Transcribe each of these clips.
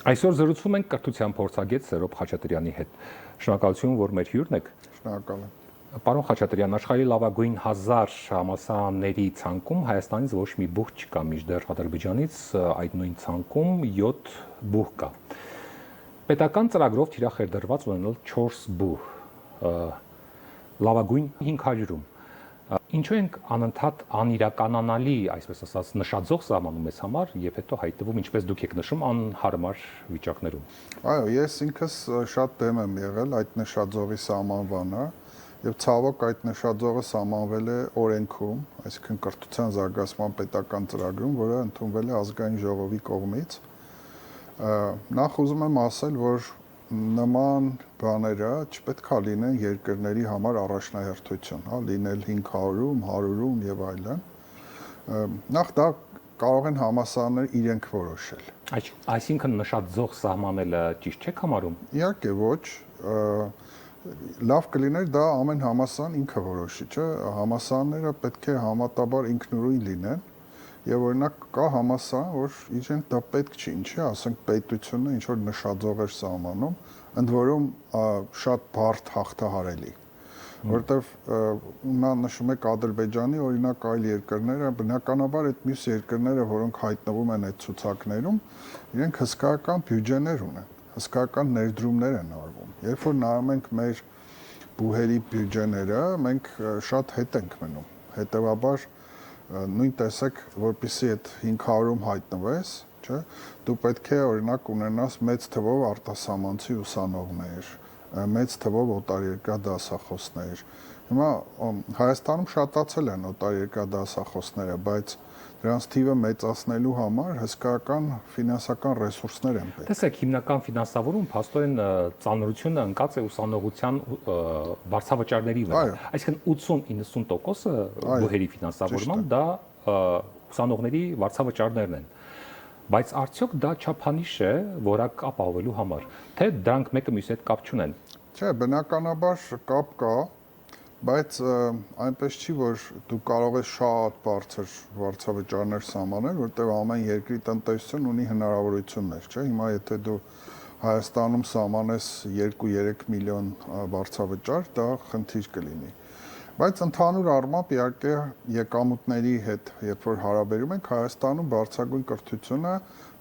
Այսօր զրուցում ենք կրթության փորձագետ Սերոբ Խաչատրյանի հետ։ Շնորհակալություն, որ մեր հյուրն եք։ Շնորհակալ եմ։ Պարոն Խաչատրյան, աշխարհի լավագույն 1000 համալսարանների ցանկում Հայաստանից ոչ մի բուհ չկա, մինչդեռ Ադրբեջանից այդ նույն ցանկում 7 բուհ կա։ Պետական ծրագրով թիրախ էր դրված ունենալ 4 բուհ, լավագույն 500-ում։ Ինչու ենք անընդհատ անիրականանալի, այսպես ասած, նշաձող սահմանում մեզ համար եւ հետո հայտնվում, ինչպես դուք եք նշում, անհարմար վիճակներում։ Այո, ես ինքս շատ դեմ եմ եղել այդ նշաձողի սահմանվանը եւ ցավոք այդ նշաձողը սահմանվել է օրենքում, այսինքն կրթության զարգացման պետական ծրագրում, որը ընդունվել է ազգային ժողովի կողմից։ Նախ ուզում եմ ասել, որ նման բաները չպետք է լինեն երկրների համար առաջնահերթություն, հա, լինել 500-ում, 100-ում եւ այլն։ Նախ դա կարող են համալսարանները իրենք որոշել։ Այսինքն նշաձող սահմանելը ճիշտ չեք համարում։ Իհարկե ոչ, լավ կլիներ դա ամեն համալսարան ինքը որոշի, չէ՞, համալսարանները պետք է համատաբար ինքնուրույն լինեն։ Եվ օրինակ կա համալսարան, որ իրեն դա պետք չի, ինչի, ասենք պետությունը ինչ որ նշաձող էր սահմանում, ընդ որում շատ բարդ հաղթահարելի, որովհետև նա նշում է Ադրբեջանի, օրինակ այլ երկրները, բնականաբար այդ մյուս երկրները, որոնք հայտնվում են այդ ցուցակներում, իրենք հսկայական բյուջեներ ունեն, հսկայական ներդրումներ են արվում։ Երբ որ նայում ենք մեր բուհերի բյուջեները, մենք շատ հետ ենք մնում, հետևաբար նույն տեսակ, որպեսզի այդ 500-ում հայտնվես, չէ, դու պետք է օրինակ ունենաս մեծ թվով արտասահմանցի ուսանողներ, մեծ թվով օտարերկրյա դասախոսներ։ Հիմա Հայաստանում շատացել են օտարերկրյա դասախոսները, բայց դրանց թիվը մեծացնելու համար հսկայական ֆինանսական ռեսուրսներ են պետք։ Տեսեք, հիմնական ֆինանսավորում փաստորեն ծանրությունը ընկած է ուսանողության վարձավճարների վրա։ Այսինքն 80-90% բուհերի ֆինանսավորման դա ուսանողների վարձավճարներն են։ Բայց արդյոք դա չափանիշ է որակ ապահովելու համար, թե դրանք մեկը մյուսի հետ կապ չունեն։ Չէ, բնականաբար կապ կա, բայց այնպես չի, որ դու կարող ես շատ բարձր վարձավճարներ սահմանել, որտեղ ամեն երկրի տնտեսություն ունի հնարավորություններ, չէ՞։ Հիմա եթե դու Հայաստանում սահմանես 2-3 միլիոն վարձավճար, դա խնդիր կլինի։ Բայց ընդհանուր առմամբ իհարկե եկամուտների հետ, երբ որ հարաբերում ենք, Հայաստանում բարձրագույն կրթությունը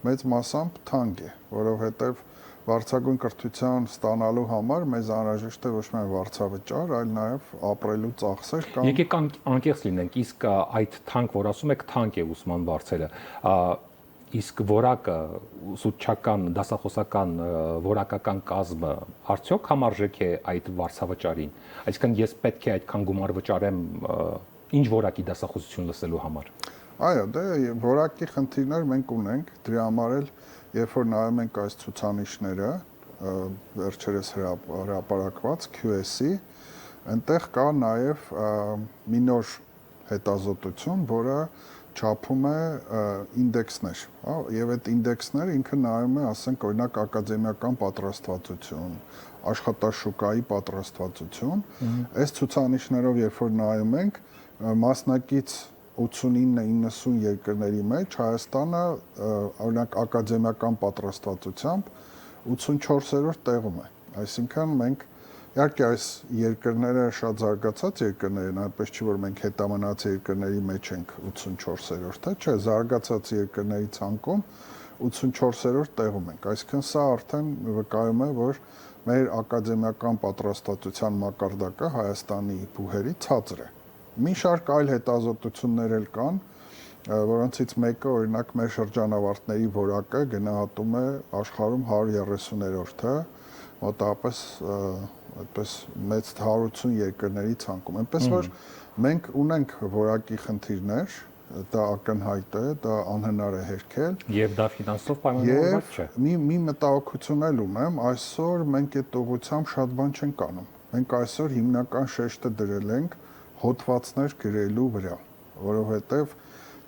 մեծ մասամբ թանկ է, որովհետև բարձրագույն կրթության ստանալու համար մեզ անհրաժեշտ է ոչ միայն վարձավճար, այլ նաև ապրելու ծախսեր կամ։ Եկեք անկեղծ լինենք, իսկ այդ թանկ, որ ասում եք, թանկ է ուսման վարձերը, իսկ որակը ուսուցչական, դասախոսական որակական կազմը արդյոք համարժեք է այդ վարձավճարին։ Այսինքն ես պետք է այդքան գումար վճարեմ ինչ որակի դասախոսություն լսելու համար։ Այո, դե որակի խնդիրներ մենք ունենք, դրա համար էլ երբ որ նայում ենք այս ցուցանիշները, վերջերս հրապարակված QS-ի, այնտեղ կա նաև մի նոր հետազոտություն, որը չափում է ինդեքսներ, հա, եւ այդ ինդեքսները ինքը նայում է, ասենք, օրինակ ակադեմիական պատրաստվածություն, աշխատաշուկայի պատրաստվածություն, այս ցուցանիշներով երբ որ նայում ենք, մասնակից 89-90 երկրների մեջ Հայաստանը օրինակ ակադեմիական պատրաստվածությամբ 84-րդ տեղում է, այսինքն մենք իհարկե այս երկրները շատ զարգացած երկրներ են, այնպես չի որ մենք հետամնաց երկրների մեջ ենք 84-րդը, չէ, զարգացած երկրների ցանկում 84-րդ տեղում ենք, այսինքն սա արդեն վկայում է, որ մեր ակադեմիական պատրաստվածության մակարդակը Հայաստանի բուհերի ցածր է։ Մի շարք այլ հետազոտություններ էլ կան, որոնցից մեկը օրինակ մեր շրջանավարտների որակը գնահատում է աշխարհում 130-րդը, մոտավորապես այդպես մեծ 180 երկրների ցանկում։ Այնպես որ մենք ունենք որակի խնդիրներ, դա ակնհայտ է, դա անհնար է հերքել։ Եվ դա ֆինանսով պայմանավորված չէ։ Մի մտահոգություն էլ ունեմ, այսօր մենք այդ ուղղությամբ շատ բան չենք անում։ Մենք այսօր հիմնական շեշտը դրել ենք հոդվածներ գրելու վրա, որովհետև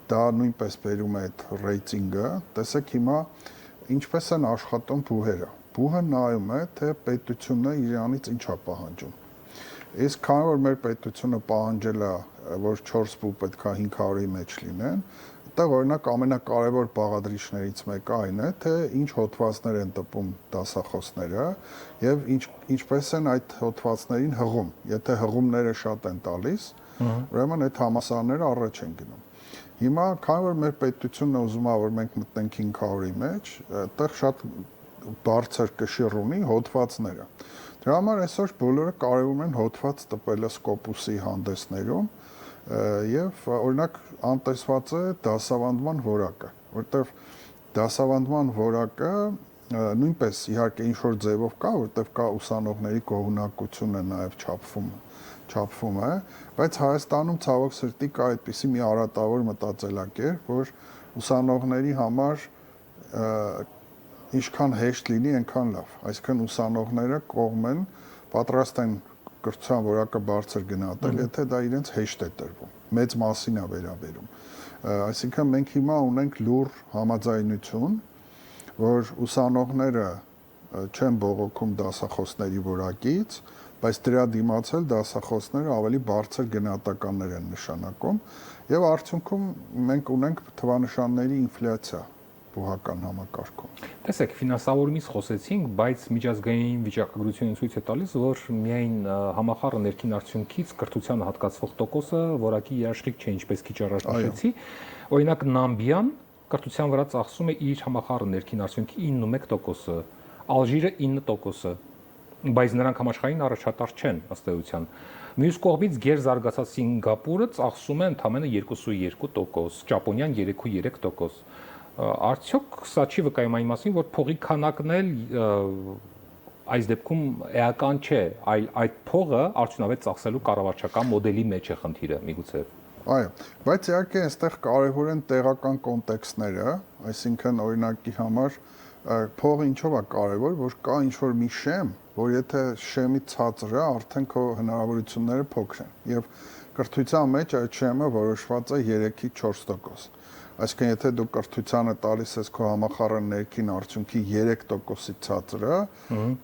դա նույնպես բերում է այդ ռեյտինգը։ Տեսեք հիմա ինչպես են աշխատում բուհերը։ Բուհը նայում է, թե պետությունը իրանից ինչ է պահանջում։ Իսկ քանի որ մեր պետությունը պահանջել է, որ 4 բու պետք է 500-ի մեջ լինեն, Այդտեղ օրինակ ամենակարևոր բաղադրիչներից մեկը այն է, թե ինչ հոդվածներ են տպում դասախոսները եւ ինչպես են այդ հոդվածներին հղում։ Եթե հղումները շատ են տալիս, ուրեմն այդ համալսարանները առաջ են գնում։ Հիմա, քանի որ մեր պետությունն ուզում է, որ մենք մտնենք 500-ի մեջ, այդտեղ շատ բարձր կշիռ ունի հոդվածները։ Դրա համար այսօր բոլորը կարևորում են հոդված տպելը Scopus-ի հանդեսներում եւ օրինակ անտեսված է դասավանդման որակը, որտեվ դասավանդման որակը նույնպես իհարկե ինչ որ ձևով կա, որտեվ կա ուսանողների գոհունակությունը նաեւ չափվում է, բայց Հայաստանում ցավոք սրտի կա այդպիսի մի արատավոր մտածելակերպ, որ ուսանողների համար ինչքան հեշտ լինի, այնքան լավ։ Այսինքն ուսանողները կողմ են, պատրաստ են կրթության որակը բարձր գնահատել, եթե դա իրենց հեշտ է տրվում։ Մեծ մասին է վերաբերում։ Այսինքն մենք հիմա ունենք լուր համաձայնություն, որ ուսանողները չեն բողոքում դասախոսների որակից, բայց դրա դիմաց էլ դասախոսները ավելի բարձր գնահատականներ են նշանակում եւ արդյունքում մենք ունենք թվանշանների ինֆլյացիա բուհական համակարգում։ Տեսեք, ֆինանսավորումից խոսեցինք, բայց միջազգային վիճակագրությունը ցույց է տալիս, որ միայն համախառն ներքին արդյունքից կրթության հատկացվող տոկոսը որակի երաշխիք չէ, ինչպես քիչ առաջ նշեցի։ Օրինակ Նամիբիան կրթության վրա ծախսում է իր համախառն ներքին արդյունքի 9.1%-ը, Ալժիրը 9%-ը, բայց նրանք համաշխարհային առաջատար չեն ըստ էության։ Մյուս կողմից գերզարգացած Սինգապուրը ծախսում է ընդամենը 2.2%, Ճապոնիան 3.3%։ Արդյոք սա չի վկայում այն մասին, որ փողի քանակն էլ այս դեպքում էական չէ, այլ այդ փողը արդյունավետ ծախսելու կառավարչական մոդելի մեջ է խնդիրը միգուցե։ Այո, բայց իհարկե այստեղ կարևոր են տեղական կոնտեքստները, այսինքն օրինակի համար փողը ինչով է կարևոր, որ կա ինչ-որ մի շեմ, որ եթե շեմի ցածրը արդեն քո հնարավորությունները փոքր են եւ կրթության մեջ այդ շեմը որոշված է 3-ից 4%։ Այսինքն եթե դու կրթությանը տալիս ես քո համախառն ներքին արդյունքի 3%-ից ցածրը,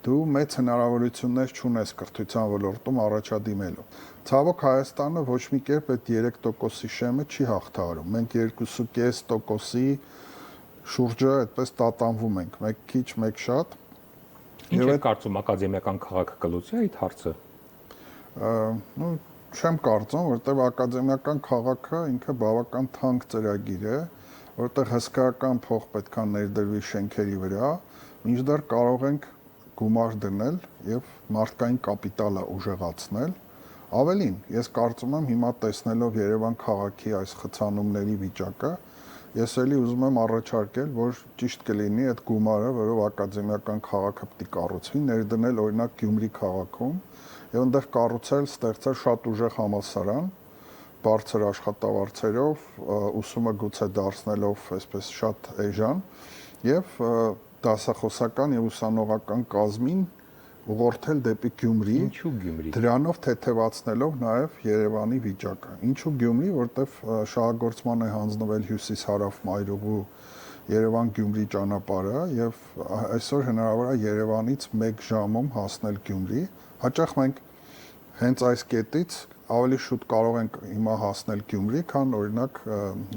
դու մեծ հնարավորություններ չունես կրթության ոլորտում առաջադիմելու։ Ցավոք Հայաստանը ոչ մի կերպ այդ 3%-ի շեմը չի հաղթահարում։ Մենք 2.5%-ի շուրջը այդպես տատանվում ենք, մեկ քիչ, մեկ շատ։ Ինչ եք կարծում ակադեմիական քաղաքը կլուծի այդ հարցը։ Ну չեմ կարծում, որտեղ ակադեմիական քաղաքը ինքը բավական թանկ ծրագիր է, որտեղ հսկայական փող պետք է ներդրվի շենքերի վրա, մինչդեռ կարող ենք գումար դնել եւ մարդկային կապիտալը ուժեղացնել։ Ավելին, ես կարծում եմ հիմա տեսնելով Երևան քաղաքի այս խցանումների վիճակը, ես էլի ուզում եմ առաջարկել, որ ճիշտ կլինի այդ գումարը, որով ակադեմիական քաղաքը պետք է կառուցվի, ներդնել օրինակ Գյումրի քաղաքում եւ այնտեղ կառուցել, ստեղծել շատ ուժեղ համալսարան, բարձր աշխատավարձերով, ուսումը գուցե դարձնելով այսպես շատ էժան եւ դասախոսական եւ ուսանողական կազմին ուղղորդել դեպի Գյումրի։ Ինչու Գյումրի։ Դրանով թեթևացնելով նաեւ Երևանի վիճակը։ Ինչու Գյումրի, որտեվ շահագործման է հանձնվել հյուսիս-հարավ մայրուղու Երևան-Գյումրի ճանապարհը եւ այսօր հնարավոր է Երևանից 1 ժամում հասնել Գյումրի։ Հաճախ մենք հենց այս կետից ավելի շուտ կարող ենք հիմա հասնել Գյումրի, քան օրինակ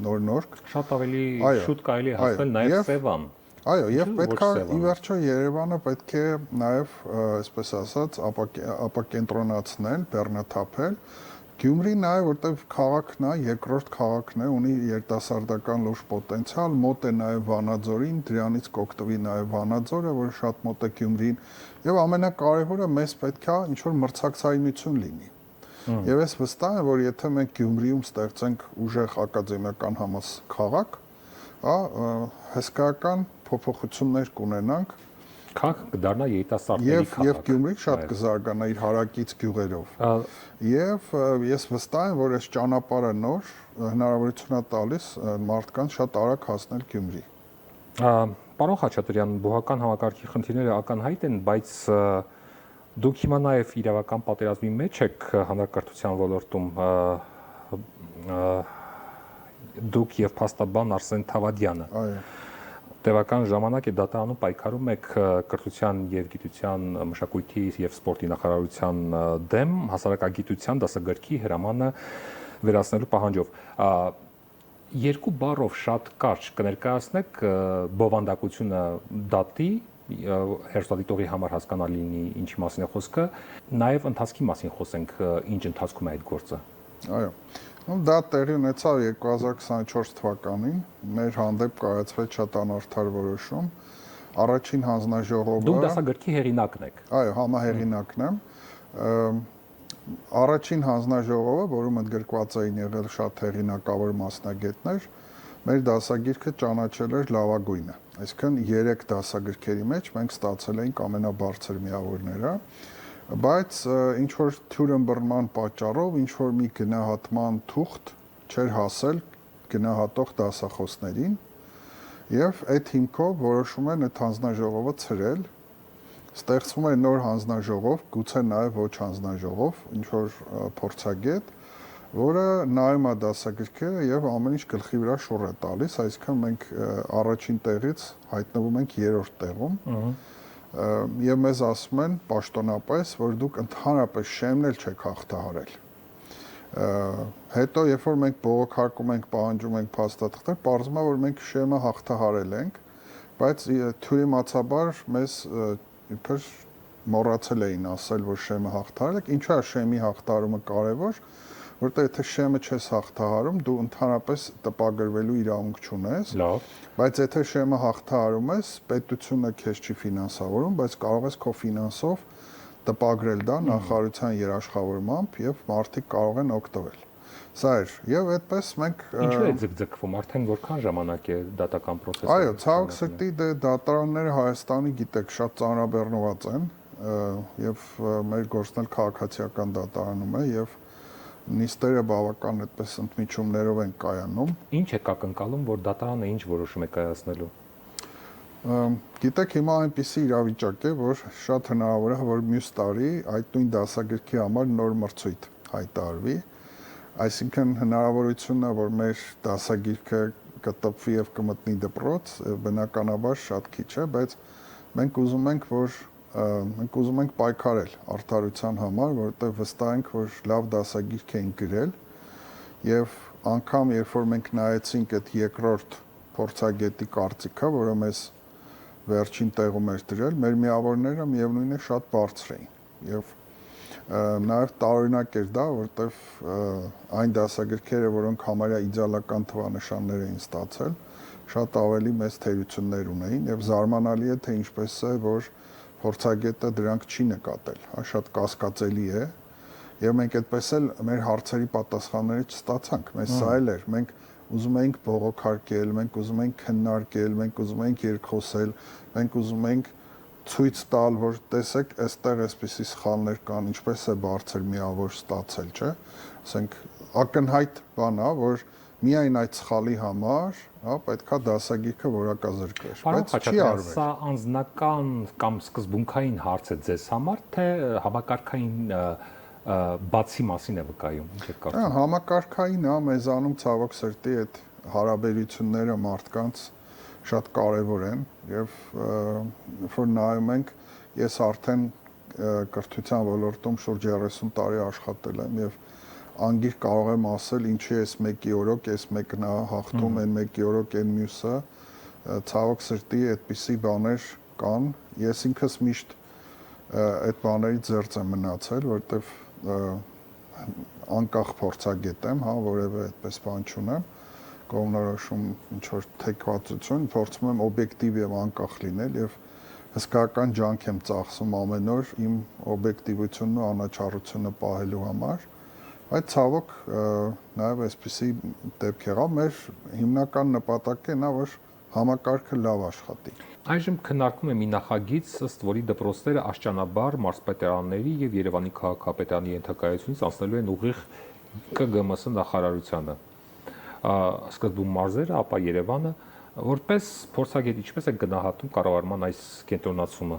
Նոր-Նորք։ Շատ ավելի շուտ կարելի է հասնել նաեւ Սևան։ Այո, եւ պետք է ի վերջո Երևանը պետք է նաեւ, այսպես ասած, ապակենտրոնացնել, բեռնաթափել։ Գյումրին նաեւ որտեվ քաղաքն է, երկրորդ քաղաքն է, ունի երիտասարդական լուրջ պոտենցիալ, մոտ է նաեւ Վանաձորին, դրանից կօգտվի նաեւ Վանաձորը, որը շատ մոտ է Գյումրին, եւ ամենակարևորը մեզ պետք է ինչ-որ մրցակցայնություն լինի։ Եվ ես վստահ եմ, որ եթե մենք Գյումրիում ստեղծենք ուժեղ ակադեմիական քաղաք, հսկայական փոփոխություններ կունենանք, քաղաքը կդառնա երիտասարդների քաղաք։ Եվ Գյումրին շատ կզարգանա իր հարակից գյուղերով։ Եվ ես վստահ եմ, որ այս ճանապարհը նոր հնարավորություն է տալիս մարդկանց շատ արագ հասնել Գյումրի։ Պարոն Խաչատրյան, բուհական համակարգի խնդիրները ակնհայտ են, բայց դուք հիմա նաև իրավական պատերազմի մեջ եք հանրակրթության ոլորտում, դուք եւ փաստաբան Արսեն Թավադյանը։ Այո։ Տևական ժամանակ է դատարանում պայքարում եք կրթության եւ գիտության մշակույթի եւ սպորտի նախարարության դեմ հասարակագիտության դասագրքի հրամանը վերացնելու պահանջով։ Երկու բառով շատ կարճ կներկայացնեք բովանդակությունը դատի հերոստատիտողի համար հասկանալի լինի ինչի մասին է խոսքը, նաև ընթացքի մասին խոսենք, ինչ ընթացքում է այդ գործը։ Այո։ Դա տեղի ունեցավ 2024 թվականին, մեր հանդեպ կայացվեց շատ անարդար որոշում։ Առաջին հանձնաժողովը Դուք դասագրքի հեղինակն եք։ Այո, համահեղինակն եմ։ Առաջին հանձնաժողովը, որում ընդգրկված էին եղել շատ հեղինակավոր մասնագետներ, մեր դասագիրքը ճանաչել էր լավագույնը։ Այսինքն 3 դասագրքերի մեջ մենք ստացել էինք ամենաբարձր միավորները, բայց ինչ որ թյուրըմբռնման պատճառով, ինչ որ մի գնահատման թուղթ չէր հասել գնահատող դասախոսներին, եւ այդ հիմքով որոշում են այդ հանձնաժողովը ցրել, ստեղծվում է նոր հանձնաժողով, գուցե նաեւ ոչ հանձնաժողով, ինչ որ փորձագետ, որը նայում է դասագրքերը եւ ամեն ինչ գլխի վրա շուռ է տալիս, այսինքն մենք առաջին տեղից հայտնվում ենք 3-րդ տեղում։ Եվ մեզ ասում են պաշտոնապես, որ դուք ընդհանրապես շեմն էլ չեք հաղթահարել։ Հետո երբ որ մենք բողոքարկում ենք, պահանջում ենք փաստաթղթեր, պարզվում է, որ մենք շեմը հաղթահարել ենք, բայց թյուրիմացաբար մեզ իբր մոռացել էին ասել, որ շեմը հաղթահարել եք։ Ինչու է շեմի հաղթահարումը կարևոր, որտեղ եթե շեմը չես հաղթահարում, դու ընդհանրապես տպագրվելու իրավունք չունես։ Լավ։ Բայց եթե շեմը հաղթահարում ես, պետությունը քեզ չի ֆինանսավորում, բայց կարող ես քո ֆինանսով տպագրել դա նախարարության երաշխավորմամբ եւ մարդիկ կարող են օգտվել։ Սա էր։ Եվ այդպես մենք Ինչու է ձգձգվում, արդեն որքան ժամանակ է դատական process-ը։ Այո, ցավոք սրտի դատարանները Հայաստանի, գիտեք, շատ ծանրաբեռնված են եւ մեր գործն էլ քաղաքացիական դատարանում է եւ նիստերը բավական այդպես ընդմիջումներով են կայանում։ Ինչ է կակնկալում, որ դատարանը ինչ որոշում է կայացնելու։ Գիտեք, հիմա այնպիսի իրավիճակ է, որ շատ հնարավոր է, որ մյուս տարի այդ նույն դասագրքի համար նոր մրցույթ հայտարարվի, այսինքն հնարավորությունն է, որ մեր դասագիրքը կտպվի եւ կմտնի դպրոց, բնականաբար շատ քիչ է, բայց մենք ուզում ենք պայքարել արդարության համար, որովհետեւ վստահ ենք, որ լավ դասագիրք են գրել եւ անգամ երբ որ մենք նայեցինք այդ երկրորդ փորձագետի կարծիքը, որը մեզ վերջին տեղում էր դրել, մեր միավորները միևնույն է շատ բարձր էին եւ նաեւ տարօրինակ էր դա, որտեվ այն դասագրքերը, որոնք համարյա իդեալական թվանշաններ էին ստացել, շատ ավելի մեծ թերություններ ունեին եւ զարմանալի է թե ինչպես է, որ փորձագետը դրանք չի նկատել, շատ կասկածելի է եւ մենք այդպես էլ մեր հարցերի պատասխանները չստացանք, մեզ սա էլ էր, մենք ուզում էինք բողոքարկել, մենք ուզում էինք քննարկել, մենք ուզում էինք երկխոսել, մենք ուզում էինք ցույց տալ, որ տեսեք, այստեղ այսպիսի սխալներ կան, ինչպես է բարձր միավոր ստացել, չէ՞։ Ասենք ակնհայտ բան է, որ միայն այդ սխալի համար, հա, պետքա դասագիրքը որակազրկվեր, բայց չի արվել։ Սա անձնական կամ սկզբունքային հարց է ձեզ համար, թե համակարգային բացի մասին է վկայում, ինչ եք կարծում։ Համակարգային է, մեզանում ցավոք սրտի այդ հարաբերությունները մարդկանց շատ կարևոր են եւ որ նայում ենք, ես արդեն կրթության ոլորտում շուրջ 30 տարի աշխատել եմ եւ անգիր կարող եմ ասել, ինչի էս մեկի օրոք, էս մեկն է հաղթում, այն մեկի օրոք այն մյուսը, ցավոք սրտի այդպիսի բաներ կան։ Ես ինքս միշտ այդ բաներից զերծ եմ մնացել, որովհետև անկախ փորձագետ եմ, հա, որևէ այդպես բան չունեմ, կողմնորոշում ինչ որ թեկվածություն, փորձում եմ օբյեկտիվ եւ անկախ լինել եւ հսկայական ջանք եմ ծախսում ամեն օր իմ օբյեկտիվությունն ու անաչառությունը պահելու համար, բայց ցավոք նաեւ այսպիսի դեպք եղավ, մեր հիմնական նպատակը նա որ համակարգը լավ աշխատի։ Այժմ քննարկում է մի նախագիծ, ըստ որի դպրոցները աշճանաբար մարզպետարանների եւ Երևանի քաղաքապետարանի ենթակայությունից անցնելու են ուղիղ ԿԳՄՍ նախարարությանը։ Սկզբում մարզերը, ապա Երևանը, որպես փորձագետ ինչպես է գնահատում կառավարման այս կենտրոնացումը։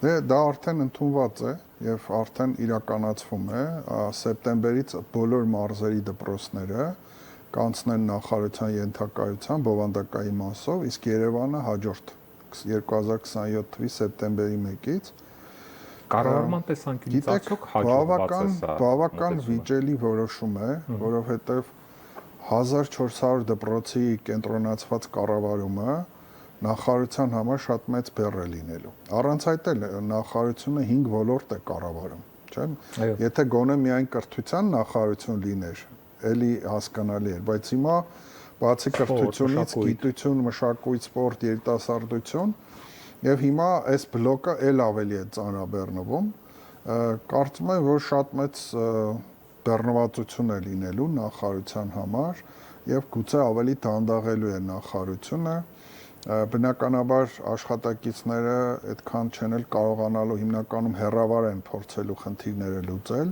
Դա արդեն ընդունված է եւ արդեն իրականացվում է, սեպտեմբերից բոլոր մարզերի դպրոցները կանցնեն նախարարության ենթակայության բովանդակային մասով, իսկ Երևանը հաջորդ 2027 թվականի սեպտեմբերի 1-ից կառավարման տեսանկյունից արդյոք հաջողված է սա։ Բավական վիճելի որոշում է, որովհետև 1400 դպրոցի կենտրոնացված կառավարումը նախարարության համար շատ մեծ բեռ է լինելու։ Առանց այդ էլ նախարարությունը 5 ոլորտ է կառավարում, չէ՞։ Եթե գոնե միայն կրթության նախարարություն լիներ, էլի հասկանալի էր, բայց հիմա բացի կրթությունից, գիտություն, մշակույթ, սպորտ, երիտասարդություն, եւ հիմա այս բլոկը էլ ավելի է ծանրաբեռնվում, կարծում եմ, որ շատ մեծ բեռնվածություն է լինելու նախարարության համար եւ գուցե ավելի դանդաղելու է նախարարությունը, բնականաբար աշխատակիցները այդքան չեն էլ կարողանալու հիմնականում հեռավար են փորձելու խնդիրները լուծել,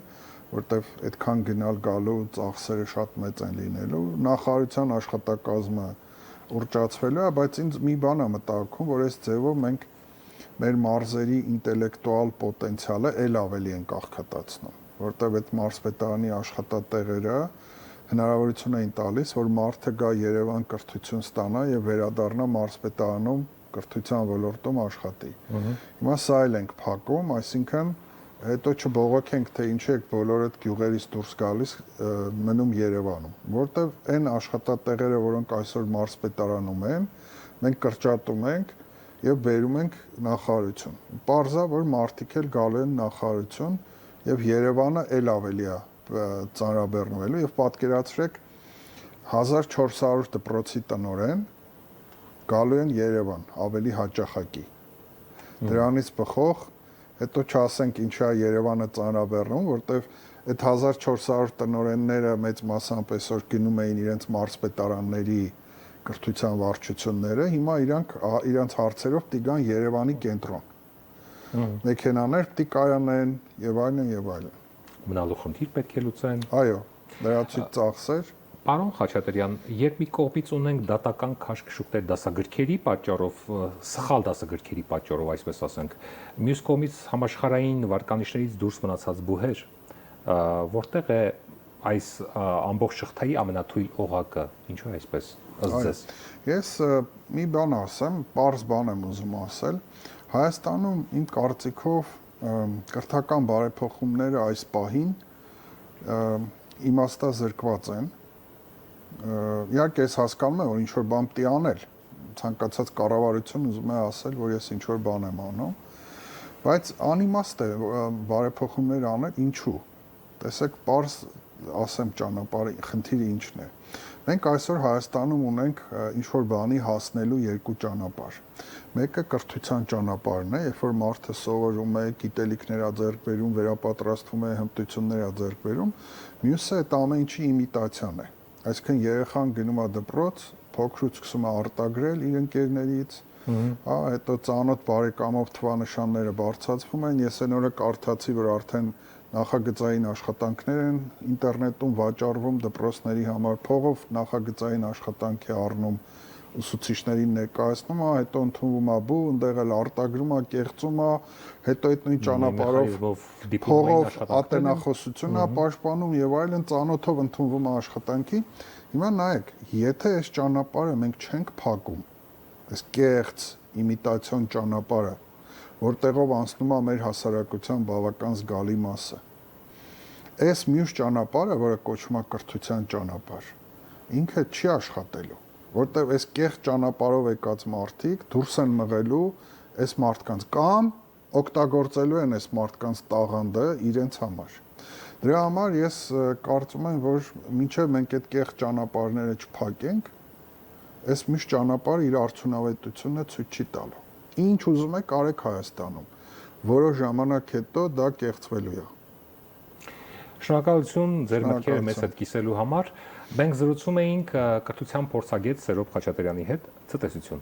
որտեվ այդքան գնալ գալու ծախսերը շատ մեծ են լինելու, նախարարության աշխատակազմը ուռճացվելու է, բայց ինձ մի բան է մտահոգում, որ այս ձևով մենք մեր մարզերի ինտելեկտուալ պոտենցիալը ել ավելի են աղքատացնում, որտեվ այդ մարզպետարանի աշխատատեղերը հնարավորություն էին տալիս, որ մարդը գա Երևան կրթություն ստանա եւ վերադառնա մարզպետարանում կրթության ոլորտում աշխատի։ Հիմա սա էլ ենք փակում, այսինքն հետո չբողոքենք, թե ինչի եք բոլորը գյուղերից դուրս գալիս մնում Երևանում, որտեվ այն աշխատատեղերը, որոնք այսօր մարզպետարանում են, մենք կրճատում ենք եւ բերում ենք նախարարություն։ Պարզա, որ մարդիկ էլ գալու են նախարարություն եւ Երևանը էլ ավելի է ծանրաբեռնվելու եւ պատկերացրեք 1400 դպրոցի տնօրեն գալու են Երևան ավելի հաճախակի։ Դրանից բխող հետո չասենք ինչա Երևանը ծանրաբեռնում, որտեվ այդ 1400 տնօրենները մեծ մասամբ այսօր գնում էին իրենց մարզպետարանների կրթության վարչությունները, հիմա իրանք հարցերով պիտի գան Երևանի կենտրոն։ Մեքենաներ պիտի կայանեն եւ այլն եւ այլն։ Մնալու խնդիր պետք է լուծեն։ Այո, դրացի ծախսեր։ Պարոն Խաչատրյան, երբ մի կողմից ունենք դատական քաշքշուկներ դասագրքերի պատճառով, սխալ դասագրքերի պատճառով, այսպես ասենք, մյուս կողմից համաշխարհային վարկանիշներից դուրս մնացած բուհեր, որտեղ է այս ամբողջ շղթայի ամենաթույլ օղակը, ինչու է այսպես ըստ ձեզ։ Ես մի բան ասեմ, պարզ բան եմ ուզում ասել։ Հայաստանում իմ կարծիքով կրթական բարեփոխումները այս պահին իմաստազրկված են։ Իհարկե ես հասկանում եմ, որ ինչ որ բան պիտի անել, ցանկացած կառավարություն ուզում է ասել, որ ես ինչ որ բան եմ անում, բայց անիմաստ է բարեփոխումներ անել, ինչու։ Տեսեք, պարզ ասեմ ճանապարհի խնդիրը ինչն է։ Մենք այսօր Հայաստանում ունենք ինչ որ բանի հասնելու երկու ճանապարհ։ Մեկը կրթության ճանապարհն է, երբ որ մարդը սովորում է, գիտելիքներ է ձեռք բերում, վերապատրաստվում է, հմտություններ է ձեռք բերում, մյուսը այդ ամեն ինչի իմիտացիան է։ Այսինքն երեխան գնում է դպրոց, փոքրուց սկսում է արտագրել իր ընկերներից, հետո ծանոթ բարեկամով թվանշանները բարձրացվում են, ես այն օրը կարդացի, որ արդեն նախագծային աշխատանքներ են ինտերնետում վաճառվում դպրոցների համար, փողով նախագծային աշխատանք է առնում ուսուցիչներին ներկայացնում, հետո ընդունվում է բու, այնտեղ էլ արտագրում է, կեղծում է, հետո այդ նույն ճանապարհով փողով ատենախոսություն է պաշտպանում եւ այլն, ծանոթով ընդունվում է աշխատանքի։ Հիմա նայեք, եթե այս ճանապարհը մենք չենք փակում, այս կեղծ իմիտացիոն ճանապարհը, որտեղով անցնում է մեր հասարակության բավական զգալի մասը։ Այս մյուս ճանապարհը, որը կոչվում է կրթության ճանապարհ, ինքը չի աշխատելու, որտեղ այս կեղծ ճանապարհով եկած մարդիկ դուրս են մղելու այս մարդկանց կամ օգտագործելու են այս մարդկանց տաղանդը իրենց համար։ Դրա համար ես կարծում եմ, որ մինչև մենք այդ կեղծ ճանապարհները չփակենք, այս մյուս ճանապարհը իր արդյունավետությունը ցույց չի տալու։ Ինչ ուզում եք արեք Հայաստանում, որոշ ժամանակ հետո դա կեղծվելու է։ Շնորհակալություն ձեր մտքերը մեզ հետ կիսելու համար։ Մենք զրուցում էինք կրթության փորձագետ Սերոբ Խաչատրյանի հետ։ Ցտեսություն։